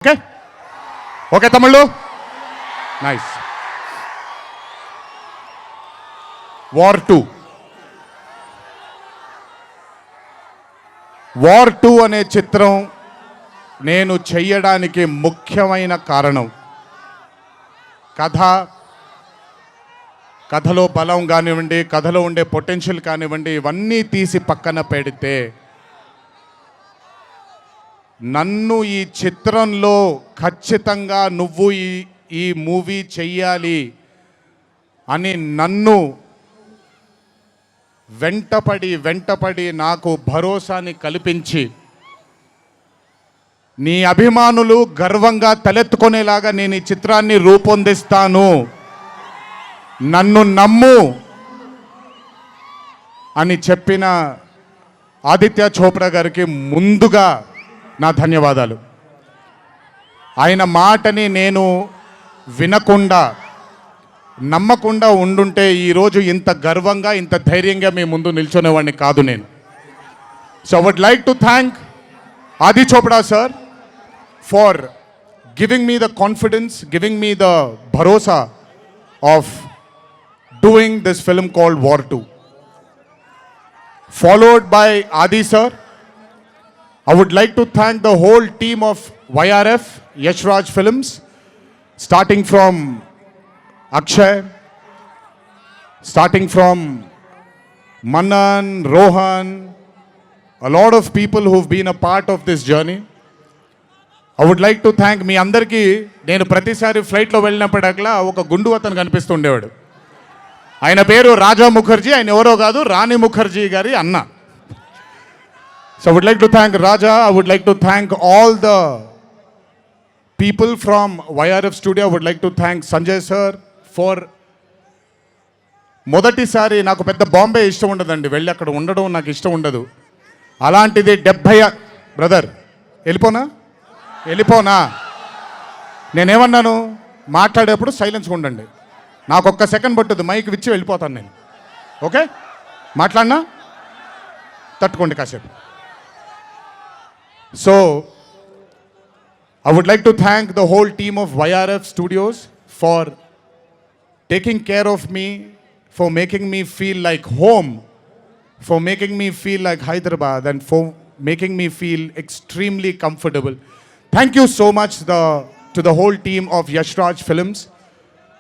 Okay okay తమిళ్ళు nice. War two అనే చిత్రం నేను చెయ్యడానికి ముఖ్యమైన కారణం కథలో బలం కానివ్వండి, కథలో ఉండే పొటెన్షియల్ కానివ్వండి, ఇవన్నీ తీసి పక్కన పెడితే నన్ను ఈ చిత్రంలో ఖచ్చితంగా నువ్వు ఈ మూవీ చెయ్యాలి అని నన్ను వెంటపడి నాకు భరోసాని కల్పించి నీ అభిమానులు గర్వంగా తలెత్తుకునేలాగా నేను ఈ చిత్రాన్ని రూపొందిస్తాను, నన్ను నమ్ము అని చెప్పిన ఆదిత్య చోప్రా గారికి ముందుగా నా ధన్యవాదాలు. ఆయన మాటని నేను వినకుండా నమ్మకుండా ఉండుంటే ఈరోజు ఇంత గర్వంగా ఇంత ధైర్యంగా మీ ముందు నిల్చునేవాడిని కాదు నేను. So I would like to thank Adi Chopra sir for giving me the confidence, giving me the bharosa of doing this film called War 2. Followed by Adi sir, I would like to thank the whole team of YRF, Yash Raj Films, starting from Akshay, starting from Manan, Rohan, a lot of people who've been a part of this journey. I would like to thank మీ అందరికీ. నేను ప్రతిసారి ఫ్లైట్లో వెళ్ళినప్పుడల్లా ఒక గుండు అతను కనిపిస్తుండేవాడు. ఆయన పేరు రాజా ముఖర్జీ, ఆయన ఎవరో కాదు, రాణి ముఖర్జీ గారి అన్న. So I would like to thank Raja. I would like to thank all the people from YRF studio. I would like to thank Sanjay sir for మొదటిసారి. నాకు పెద్ద బాంబే ఇష్టం ఉండదండి, వెళ్ళి అక్కడ ఉండడం నాకు ఇష్టం ఉండదు. అలాంటిది 70 బ్రదర్ వెళ్ళిపోనా నేనేమన్నాను, మాట్లాడేప్పుడు సైలెన్స్గా ఉండండి. నాకు ఒక్క సెకండ్ పట్టుద్ది, మైక్ విచ్చి వెళ్ళిపోతాను నేను. ఓకే, మాట్లాడినా తట్టుకోండి కాసేపు. So I would like to thank the whole team of YRF studios for taking care of me, for making me feel like home, for making me feel like Hyderabad, and for making me feel extremely comfortable. Thank you so much to the whole team of Yash Raj Films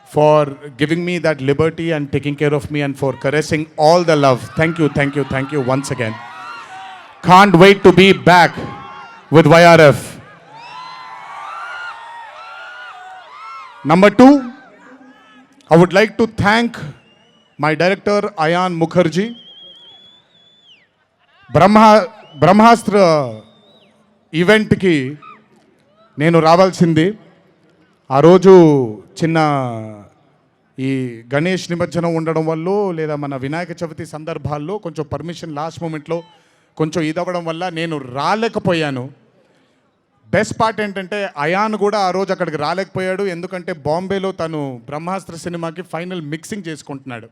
for giving me that liberty and taking care of me and for caressing all the love. Thank you once again. Can't wait to be back with YRF. Number 2, I would like to thank my director Ayan Mukherjee. బ్రహ్మాస్త్ర ఈవెంట్కి నేను రావాల్సింది. ఆ రోజు చిన్న ఈ గణేష్ నిమజ్జనం ఉండడం వల్ల, లేదా మన వినాయక చవితి సందర్భాల్లో కొంచెం పర్మిషన్ లాస్ట్ మూమెంట్లో కొంచెం ఇదవ్వడం వల్ల నేను రాలేకపోయాను. బెస్ట్ పార్ట్ ఏంటంటే అయాన్ కూడా ఆ రోజు అక్కడికి రాలేకపోయాడు, ఎందుకంటే బాంబేలో తను బ్రహ్మాస్త్ర సినిమాకి ఫైనల్ మిక్సింగ్ చేసుకుంటున్నాడు.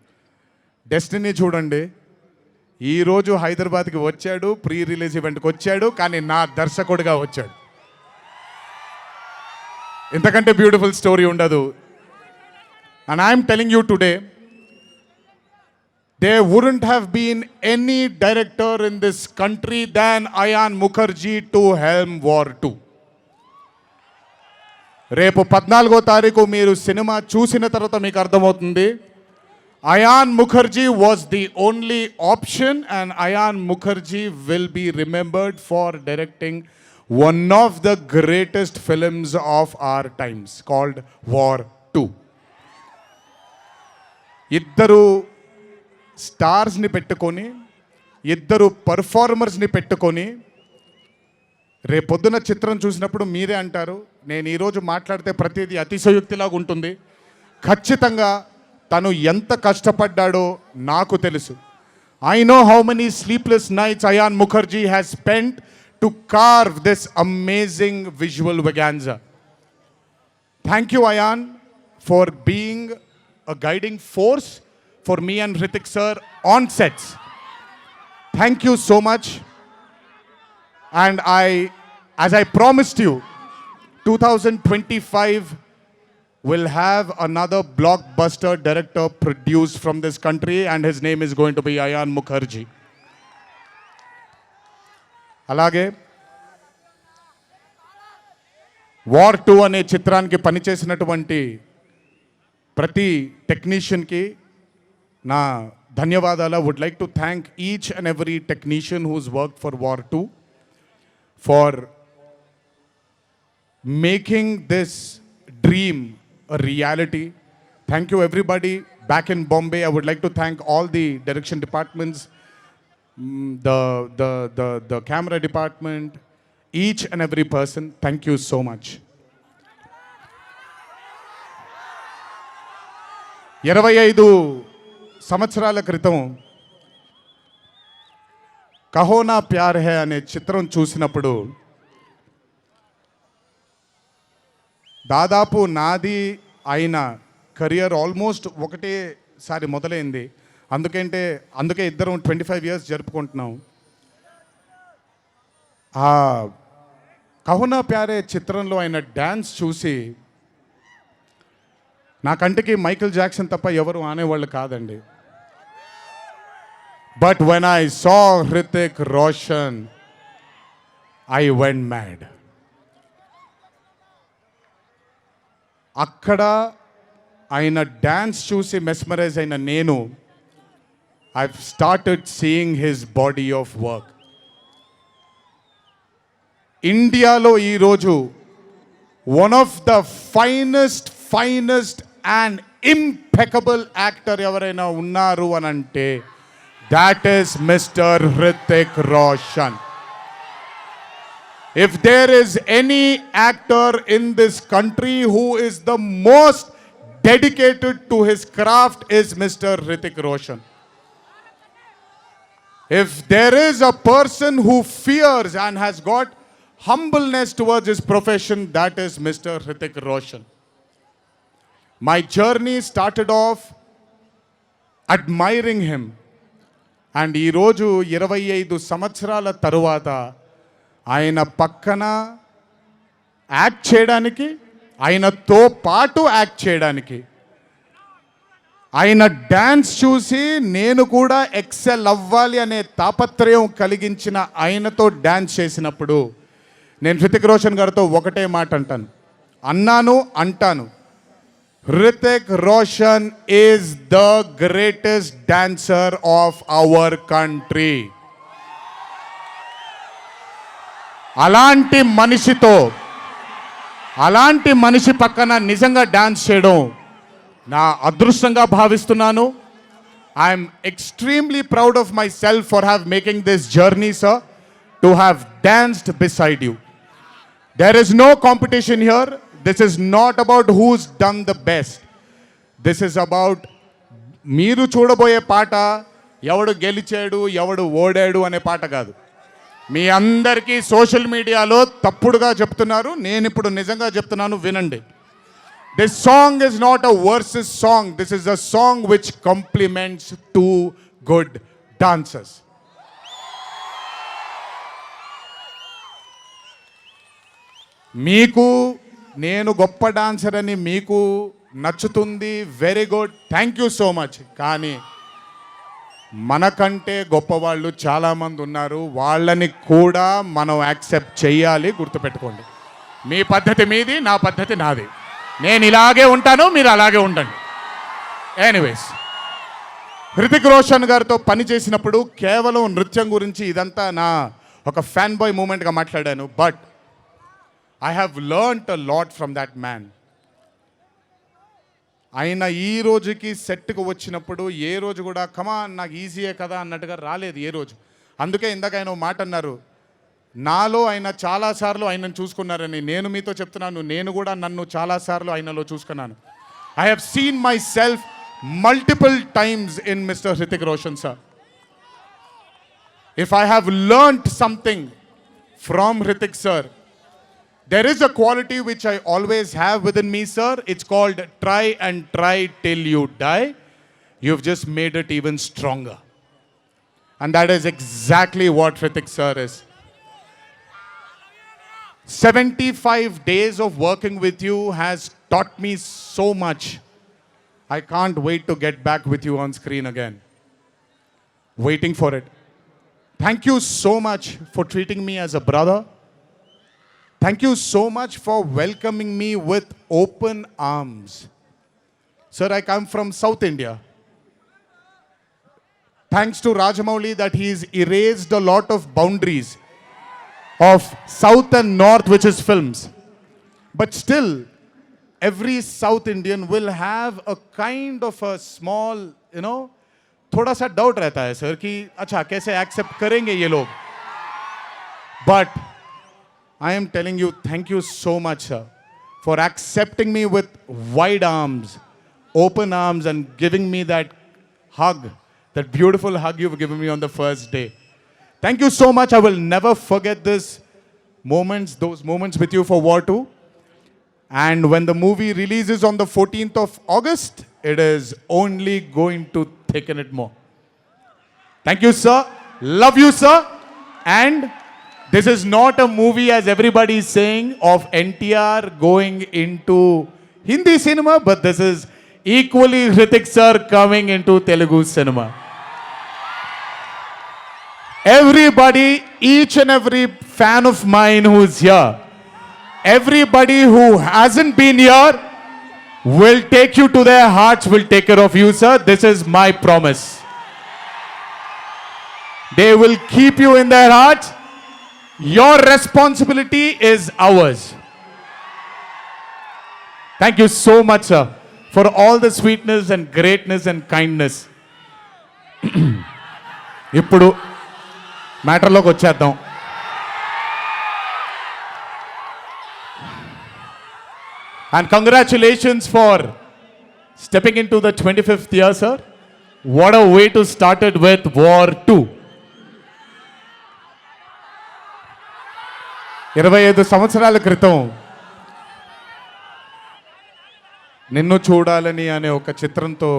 డెస్టినీ చూడండి, ఈరోజు హైదరాబాద్కి వచ్చాడు, ప్రీ రిలీజ్ ఈవెంట్కి వచ్చాడు, కానీ నా దర్శకుడిగా వచ్చాడు. ఇంతకంటే బ్యూటిఫుల్ స్టోరీ ఉండదు. And I'm telling you today, there wouldn't have been any director in this country than Ayan Mukherjee to helm War 2. రేపు 14వ తారీఖు మీరు సినిమా చూసిన తర్వాత మీకు అర్థమవుతుంది. Ayan Mukherjee was the only option, and Ayan Mukherjee will be remembered for directing one of the greatest films of our times called War 2. ఇద్దరు స్టార్స్ని పెట్టుకొని, ఇద్దరు పర్ఫార్మర్స్ని పెట్టుకొని, రేపొద్దున చిత్రం చూసినప్పుడు మీరే అంటారు, నేను ఈరోజు మాట్లాడితే ప్రతిదీ అతిశయోక్తిలాగా ఉంటుంది. ఖచ్చితంగా తను ఎంత కష్టపడ్డాడో నాకు తెలుసు. I know how many sleepless nights Ayan Mukherjee has spent to carve this amazing visual vaganza. Thank you, Ayan, for being a guiding force for me and Hrithik sir on sets. Thank you so much. And as I promised you 2025 will have another blockbuster director produced from this country, and his name is going to be Ayan Mukherjee. అలాగే war 2 అనే చిత్రానికి పనిచేసినటువంటి ప్రతి టెక్నీషియన్కి నా ధన్యవాదాలు. Would like to thank each and every technician whose work for war 2 for making this dream a reality. Thank you everybody back in Bombay. I would like to thank all the direction departments, the camera department, each and every person. Thank you so much. 25 సంవత్సరాల క్రితం కహో నా ప్యార్ high అనే చిత్రం చూసినప్పుడు దాదాపు నాది ఆయన career almost ఒకటేసారి మొదలైంది. అందుకే ఇద్దరం 25 years జరుపుకుంటున్నాం. ఆ కహో నా ప్యారే చిత్రంలో ఆయన డ్యాన్స్ చూసి నా కంటికి మైకేల్ జాక్సన్ తప్ప ఎవరు ఆనేవాళ్ళు కాదండి. But when I saw Hrithik Roshan I went mad. అక్కడ ఆయన డ్యాన్స్ చూసి మెస్మరైజ్ అయిన నేను I started seeing his body of work. ఇండియాలో ఈరోజు one of the finest and impeccable actor ఎవరైనా ఉన్నారు అని అంటే that is mister Hrithik Roshan. If there is any actor in this country who is the most dedicated to his craft is Mr. Hrithik Roshan. If there is a person who fears and has got humbleness towards his profession, that is Mr. Hrithik Roshan. My journey started off admiring him. And ఈ రోజు 25 సంవత్సరాల తరువాత ఆయన పక్కన act చేయడానికి, ఆయనతో పాటు act చేయడానికి, ఆయన డ్యాన్స్ చూసి నేను కూడా ఎక్సెల్ అవ్వాలి అనే తాపత్రయం కలిగించిన ఆయనతో డ్యాన్స్ చేసినప్పుడు నేను హృతిక్ రోషన్ గారితో ఒకటే మాట అంటాను, Hrithik Roshan is the greatest dancer of our country. అలాంటి మనిషి పక్కన నిజంగా డాన్స్ చేయడం నా అదృష్టంగా భావిస్తున్నాను. I'm extremely proud of myself for have making this journey sir, to have danced beside you. There is no competition here. This is not about who's done the best. This is about మీరు చూడబోయే పాట ఎవడు గెలిచాడు ఎవడు ఓడాడు అనే పాట కాదు. మీ అందరికీ సోషల్ మీడియాలో తప్పుడుగా చెప్తున్నారు, నేను ఇప్పుడు నిజంగా చెప్తున్నాను, వినండి. This song is not a versus song. This is a song which compliments to good dancers. మీకు నేను గొప్ప డాన్సర్ అని మీకు నచ్చుతుంది, very good, thank you so much. కానీ మనకంటే గొప్పవాళ్ళు చాలామంది ఉన్నారు, వాళ్ళని కూడా మనం యాక్సెప్ట్ చేయాలి. గుర్తుపెట్టుకోండి, మీ పద్ధతి మీది, నా పద్ధతి నాది. నేను ఇలాగే ఉంటాను, మీరు అలాగే ఉండండి. ఎనీవేస్, హృతిక్ రోషన్ గారితో పనిచేసినప్పుడు కేవలం నృత్యం గురించి ఇదంతా నా ఒక ఫ్యాన్ బాయ్ మూమెంట్గా మాట్లాడాను. But I have learned a lot from that man. ఆయన ఈ రోజుకి సెట్కి వచ్చినప్పుడు ఏ రోజు కూడా కమాన్ నాకు ఈజీయే కదా అన్నట్టుగా రాలేదు ఏ రోజు. అందుకే ఇందాక ఆయన మాట అన్నారు, నాలో ఆయన చాలాసార్లు ఆయనను చూసుకున్నారని. నేను మీతో చెప్తున్నాను, నేను కూడా నన్ను చాలాసార్లు ఆయనలో చూసుకున్నాను. I have seen my self multiple times in mister Hrithik Roshan sir. If I have learned something from Hrithik sir, there is a quality which I always have within me, sir. It's called try and try till you die. You've just made it even stronger. And that is exactly what Hrithik sir is. 75 days of working with you has taught me so much. I can't wait to get back with you on screen again. Waiting for it. Thank you so much for treating me as a brother. Thank you so much for welcoming me with open arms. Sir, I come from South India. Thanks to Rajamouli that he's erased a lot of boundaries of South and North, which is films. But still, every South Indian will have a kind of a small, थोड़ा सा doubt रहता है sir कि अच्छा कैसे accept करेंगे ये लोग. But I am telling you, thank you so much, sir, for accepting me with wide arms, open arms, and giving me that hug, that beautiful hug you've given me on the first day. Thank you so much. I will never forget those moments with you for War 2. And when the movie releases on the 14th of August, it is only going to thicken it more. Thank you, sir. Love you, sir. And this is not a movie, as everybody is saying, of NTR going into Hindi cinema, but this is equally Hrithik sir coming into Telugu cinema. Everybody, each and every fan of mine who's here, everybody who hasn't been here will take you to their hearts, will take care of you, sir. This is my promise. They will keep you in their hearts. Your responsibility is ours. Thank you so much, sir, for all the sweetness and greatness and kindness. ఇప్పుడు మ్యాటర్లోకి వచ్చేద్దాం. And congratulations for stepping into the 25th year, sir. What a way to start it with War 2. 25 సంవత్సరాల క్రితం నిన్ను చూడాలని అనే ఒక చిత్రంతో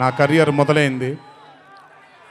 నా కెరియర్ మొదలైంది.